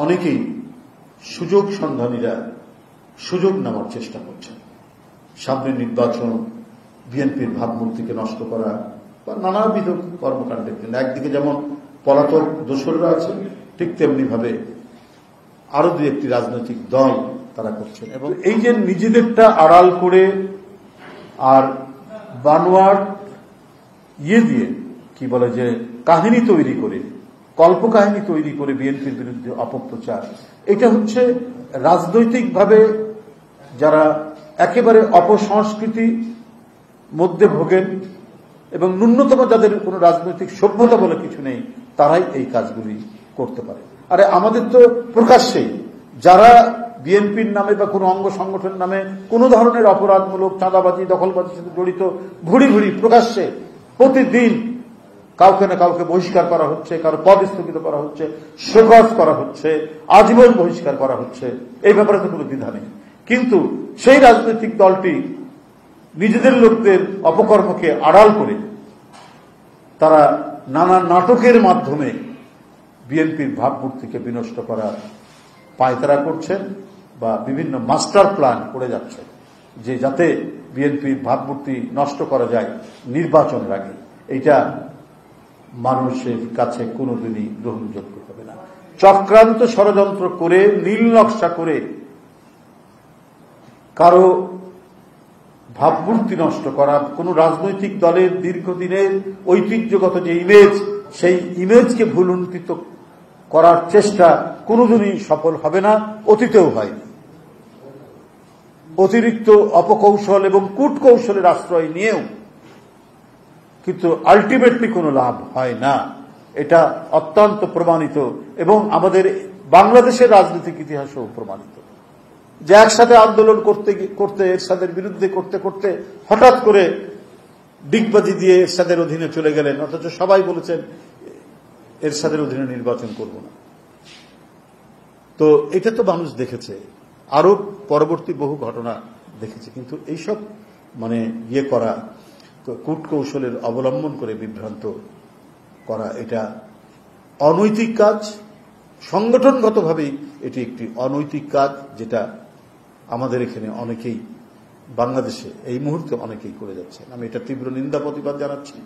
অনেকেই সুযোগ সন্ধানীরা সুযোগ নেওয়ার চেষ্টা করছেন। সামনে নির্বাচন, বিএনপির ভাবমূর্তিকে নষ্ট করা বা নানাবিধ কর্মকাণ্ডের জন্য একদিকে যেমন পলাতক দোসররা আছে, ঠিক তেমনি ভাবে আরো দুই একটি রাজনৈতিক দল তারা করছেন। এবং এই যে নিজেদেরটা আড়াল করে আর বানোয়ার দিয়ে কি বলে যে কাহিনী তৈরি করে, কল্পকাহিনী তৈরি করে বিএনপির বিরুদ্ধে অপপ্রচার, এটা হচ্ছে রাজনৈতিকভাবে যারা একেবারে অপসংস্কৃতি মধ্যে ভোগেন এবং ন্যূনতম যাদের কোনো রাজনৈতিক সভ্যতা বলে কিছু নেই, তারাই এই কাজগুলি করতে পারে। আরে আমাদের তো প্রকাশ্যেই যারা বিএনপির নামে বা কোনো অঙ্গ সংগঠনের নামে কোন ধরনের অপরাধমূলক চাঁদাবাজি দখলবাজির সাথে জড়িত ঘুরি ঘুরি প্রকাশ্যে প্রতিদিন কাউকে না কাউকে বহিষ্কার করা হচ্ছে, কারো পদ স্থগিত করা হচ্ছে, শোকজ করা হচ্ছে, আজীবন বহিষ্কার করা হচ্ছে, এই ব্যাপারে তো কোনো দ্বিধা নেই। কিন্তু সেই রাজনৈতিক দলটি নিজেদের লোকদের অপকর্মকে আড়াল করে তারা নানা নাটকের মাধ্যমে বিএনপির ভাবমূর্তিকে বিনষ্ট করার পায়তারা করছেন বা বিভিন্ন মাস্টার প্ল্যান করে যাচ্ছে যে যাতে বিএনপির ভাবমূর্তি নষ্ট করা যায় নির্বাচনের আগে। এইটা মানুষের কাছে কোনোদিনই গ্রহণযোগ্য হবে না। চক্রান্ত ষড়যন্ত্র করে নীল নকশা করে কারো ভাবমূর্তি নষ্ট করা, কোন রাজনৈতিক দলের দীর্ঘদিনের ঐতিহ্যগত যে ইমেজ, সেই ইমেজকে ভুলুণ্ঠিত করার চেষ্টা কোনোদিনই সফল হবে না, অতীতেও হয়নি। অতিরিক্ত অপকৌশল এবং কূটকৌশলের আশ্রয় নিয়েও কিন্তু আলটিমেটলি কোনো লাভ হয় না। এটা অত্যন্ত প্রমাণিত এবং আমাদের বাংলাদেশের রাজনৈতিক ইতিহাসেও প্রমাণিত যে একসাথে আন্দোলন করতে করতে এরশাদের বিরুদ্ধে করতে করতে হঠাৎ করে ডিগবাজি দিয়ে এরশাদের অধীনে চলে গেলেন, অথচ সবাই বলেছেন এরশাদের অধীনে নির্বাচন করব না। তো এটা তো মানুষ দেখেছে, আরো পরবর্তী বহু ঘটনা দেখেছে। কিন্তু এইসব মানে করা, কূটকৌশলের অবলম্বন করে বিভ্রান্ত করা, এটা অনৈতিক কাজ। সংগঠনগতভাবেই এটি একটি অনৈতিক কাজ, যেটা আমাদের এখানে অনেকেই, বাংলাদেশে এই মুহূর্তে অনেকেই করে যাচ্ছেন। আমি এটা তীব্র নিন্দা প্রতিবাদ জানাচ্ছি।